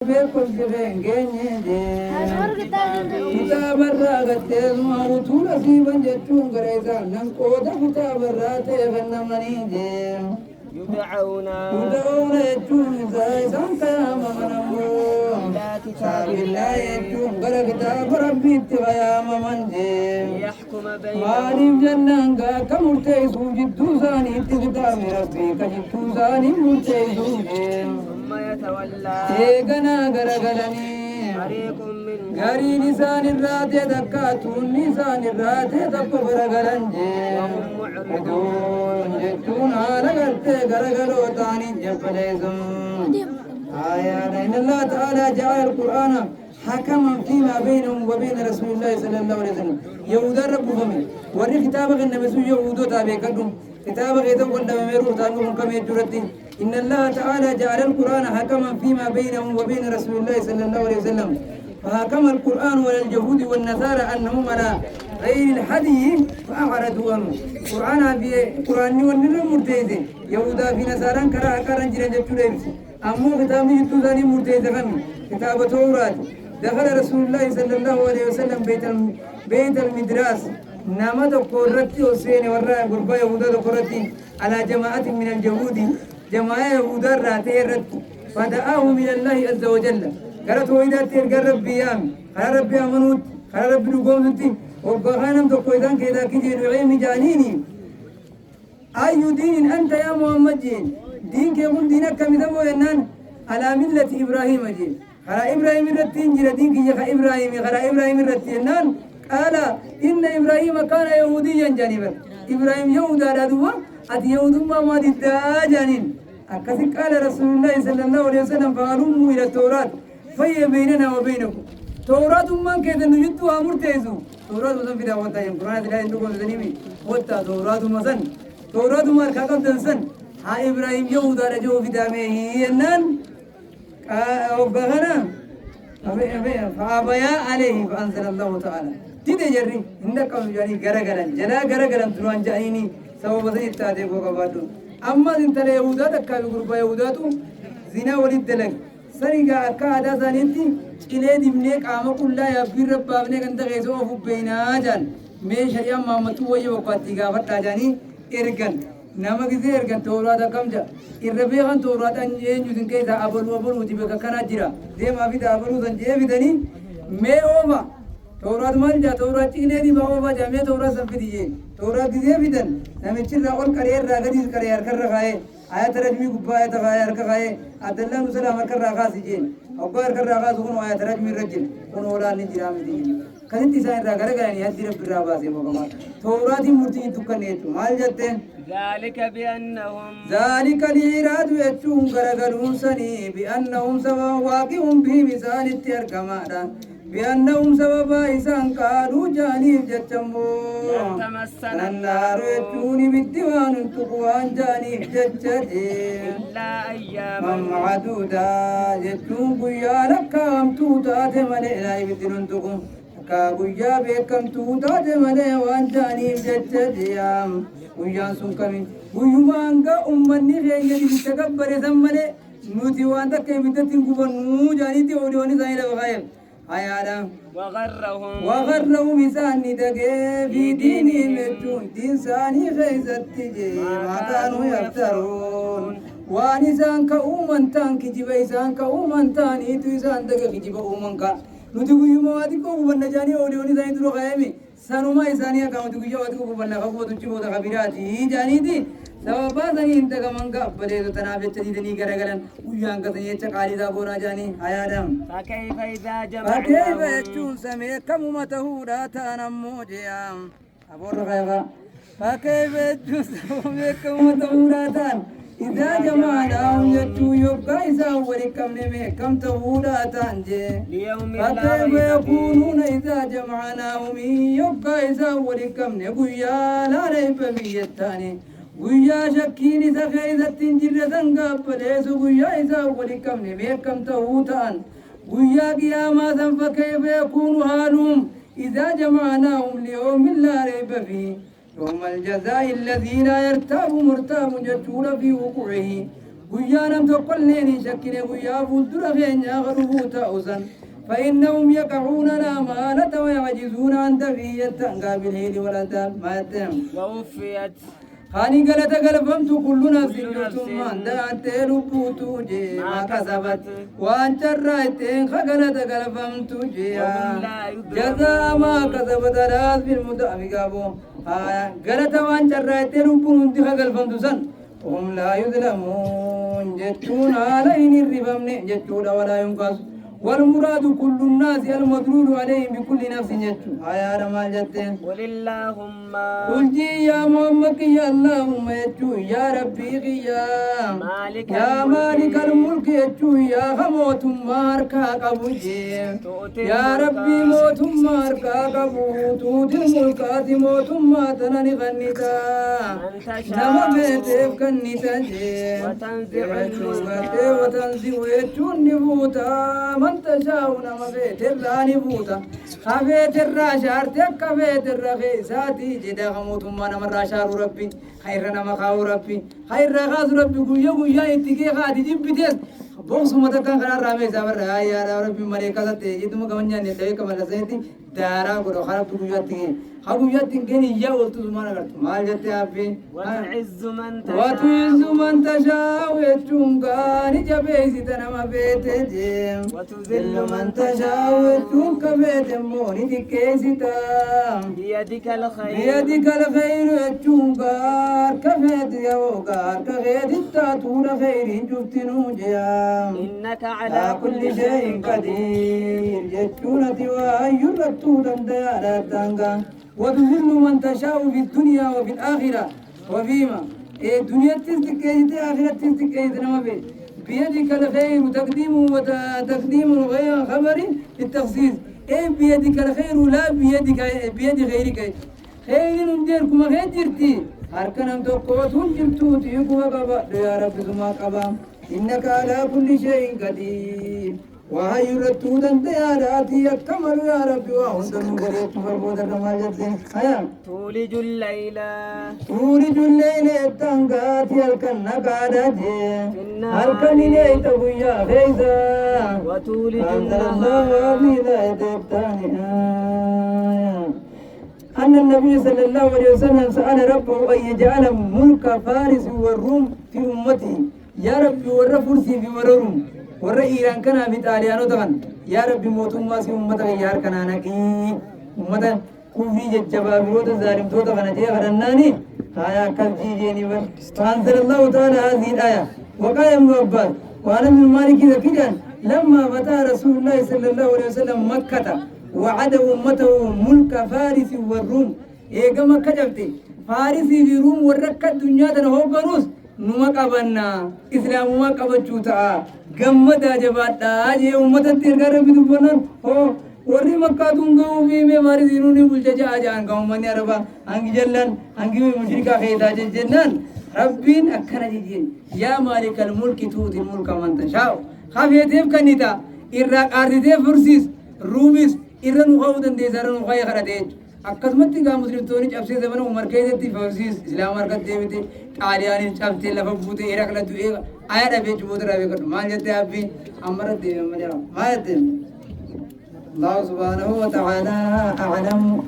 بكل جبين كتاب الراغت مارتون سيبا جتون غريزا ننقود كتاب الرات غنمني يدعون يجون زايزان قيام منمو كتاب الله يجون غرى كتاب ربي اتغيام من يحكم بينهم مالف جنان كمرتيسو جدو ثاني كتاب ربي كجدو ثاني مرتيسو ثم يتولى إيقنا غرغلني فريق منهم غاري نسان الراتي دكاتون نسان الراتي دكو غرغلنجي وهم معرضون يدون جتون على غرتي غرغلو تاني جبليزم آيات إن الله تعالى جعل القرآن حكما فيما بينهم وبين رسول الله صلى الله عليه وسلم يهودا رب فمي وري كتابك النبي يهودو تابع كدوم كتابك يدو قلنا ميرو تانو كم يجرتين إن الله تعالى جعل القرآن حكما فيما بينهم وبين رسول الله صلى الله عليه وسلم فحكم القرآن ولليهود والنصارى أنهم على غير الحدي فأعرضوا عنه قرآن في قرآن ونرى مرتيزين يهودا في نصارى كرا كرن جرى جتوليبس أمو كتاب يتوزاني مرتيزة خمي كتاب توراة دخل رسول الله صلى الله عليه وسلم بيت المدراس نامت قرتي وسين ورا غربا يهودا قرتي على جماعة من اليهود جماعة يهودا راتي رت فدعاهم إلى الله عز وجل قالت وإذا ترجع ربي يام قال ربي أمنوت قال ربي نقوم نتي وقهانم تقويدان كذا كذي نعيم جانيني أي دين أنت يا محمد جين دين كيقول دينك كم ذنبه ينان على ملة إبراهيم جين قال إبراهيم الرتين جل دين كي يخ إبراهيم قال إبراهيم الرتين نان قال إن إبراهيم كان يهوديا جانبا إبراهيم يهودا رادوا أت يهود ما ددا جانين أكثر قال رسول الله صلى الله عليه وسلم فعلوا إلى التوراة فهي بيننا وبينكم توراة ما كذا نجدوا أمر تيزو توراة مثلا في دعوة تايم قرآن تلاقي عندكم مثليني وتا توراة مثلا توراة ما كذا تنسن ها إبراهيم يهودا رجوا في دامه ينن وبهنا فأبيا عليه فأنزل الله تعالى تيجي جري عندك أم جاني غرغران جلا غرغران تروان جانيني سبب بسيط تادي بوكاباتو أما إن تلا يهودا تكابي غربا يهودا تو زنا ولد دلك سريعا أكادا زانينتي إلى دمنك عام كلها يبير ربابني كنت غيزو أفو بينا جان مي شريعة مامتو ويا وقتي غافت تاجاني إرغن نما كذي إرغن توراة كم جا إربيعان توراة أنجين جودن كذا أبلو تبقى كنا جرا ده ما في ده أبلو تنجيه في دني مي أوما توراة مال جا توراة إلى دي بابا جامع توراة سنفديه توراة كذي في دن نمشي راقول كرير راقدي كرير كر رخاء آيات رجمي كبا آيات غاير كغاية عدل نسلا مركر راقاس جين أقوار كر راقاس هون آيات رجمي رجل هون ولا نجرام دين كذين تسائر راقر غاني هاد دير براباسي مقامات توراة مرتي تكنيت مال جتة ذلك بأنهم ذلك الإيراد يجون غرغرون سني بأنهم سوا واقعهم به مثال التركمانا بأنهم سببا إسان قالوا جانيف جتمو تمسنا النار يجوني بالديوان تقوان جانيف جتتي إلا أياما من معدودا جتون قيا لكام توتات ملئ لا يبدلون تقوم لكا قيا بكم توتات ملئ وان جانيف جتتي قيان سنكمين قيومانك أمني خيجي بتكبر ثمني نوتي وان تكي بتتين قبنو جانيتي وليوني زايلة بغايب حيالا وغرهم بسان دقي في دينهم يجون دين ساني خيزت تجي ما كانوا يفترون وانسان كأومن تان كجيب إسان كأومن تان إيتو إسان دقي كجيب أومن كا نتقو يمواتي كوبا نجاني أوليوني زين درو خيامي سانوما إسانيا كامتو كجواتي كوبا نخبو تجيبو تخبيراتي جاني دي سببا سني انت كمانكا بديتو تنابت تديدني غرغرن ويان كتني چقالي دا بونا جاني حيادم فكيف إذا فكيف جمعناهم يجون سميكم متهودا تنمو جيام أبور خيفا فكيف يجون سميكم متهودا تن إذا جمعناهم يجو يبقى إذا ولكم نميكم تهودا تنجي ليوم لا فكيف ريب يكونون فيه إذا جمعناهم يبقى إذا ولكم نقويا لا ريب فيه التاني ويا شكين إذا خيزت جرة قبليس ويا إذا ولكم نبيكم تهوتان ويا قياما فكيف يكون حالهم إذا جمعناهم ليوم لا ريب فيه يوم الجزاء الذي لا يرتاب مرتاب جتول في وقوعه قيانا تقلين شكنا قيا فولدر غينيا غربوتا أوزن فإنهم يقعون الأمانة ويعجزون عن تفية قابل هيدي ولا تام ما يتم ووفيت خاني قلت قلبمت كل نفس ثم دعت لبوتو جي ما كسبت وان شرائتين خقلت قلبمت جي جزاء ما كسبت راس بالمدعم قابو قلت وان شرائتين لبوتو خقلبمت سن هم لا يظلمون جتون عليهم الربمن جتون ولا ينقص والمراد كل الناس المدلول عليهم بكل نفس جتون يا رمال جتين قل اللهم قل جي يا محمد يا اللهم يجو يا ربي يا مالك يا مالك الملك يجو يا خموت ماركا قبوجي يا ربي موت ماركا قبو توت الملكات موت ما تنني غنيتا نما بيتف كنيتا جي وتنزع الملك وتنزع يجو نبوتا من تشاء نما بيت الراني بوتا خبيت الراشارتك خبيت الرخيساتي جدا خموت ما نمر راشار ربي خير نما خاو ربي خير غاز ربي قويا قويا اتكي غادي جبتيس بوكس متى كان قرار رامي زبر يا ربي ملائكة تيجي تم كمان جاني تيجي كمان لسيتي دارا كرو خراب قويا تيجي قويا تيجي يا ولد زمان قرط مال جتة أبي وتعز من تشاء وتعز من تشاء ويجونك نجبيسي تنما بيتجيم وتذل من تشاء ويجونك بيتموني تكيسي تام بيدك الخير بيدك الخير يجونك كفيت يوكار كغير التاتون خير جفتنو جيام إنك على على كل شيء قدير يجونة وأي رتودا ديالا تانغا وتذل من تشاء في الدنيا وفي الآخرة وفيما الدنيا تستكيد آخرة تستكيد نما بيدك الخير تقديم وتقديم غير خبر التخصيص بيدك الخير لا بيد غيرك خير نديركم خير جرتي هركنم تقوتون جرتوت يقوى قبا يا رب ثم قبا إنك على كل شيء قدير وهي رتودا دياراتي أكمل يا ربي وهندم غريت فربودا كما جدين تولج الليل التنقات الكنا قادتي الكني ليت بيا فيزا وتولج النهار أن النبي صلى الله عليه وسلم سأل ربه أن يجعل ملك فارس والروم في أمتي يا ربي ورفرسي في مرروم ورا إيران كنا بتاليانو تغن يا ربي موتوم واسي أمتا يار كنا نكي أمتا كوفي ججبا بروت الظالم توتا غنا جي غرناني هايا كل جيني بر فانزل الله تعالى هذه الآية وقال ابن عباس وأنا من مالك ذكيان لما فتح رسول الله صلى الله عليه وسلم مكة وعد أمته ملك فارس والروم إيقا مكة جبتي فارس في روم وركت الدنيا تنهو قروس نما قبنا إسلام ما قبچوتا gammadaa jabaadhaa jee uummatatti ergaa rabbi dubbannan hoo warri makkaatuun ga'uu fi mee maari zinuuni bulcha ja'a ja'an ga'u manni arabaa hangi jallan hangi mushrikaa keetaa jennaan rabbiin akkana jijjiin yaa maalikal mulki tuuti mulka man tashaa'u hafeeteef kannita irraa qaartiteef fursiis ruumis irra nu qa'uu dandeessa irra nu qa'ee kadhatee akkasumatti gaa muslimtoonni cabsee zamana umar keessatti fursiis islaama harkatti deebite xaaliyaaniin cabsee lafa buutee Herakla du'ee ayaa dhabee cuboota dhabee kadhu maal jettee abbii ammara deeme malee maal jettee Allah subhanahu wa ta'ala a'lamu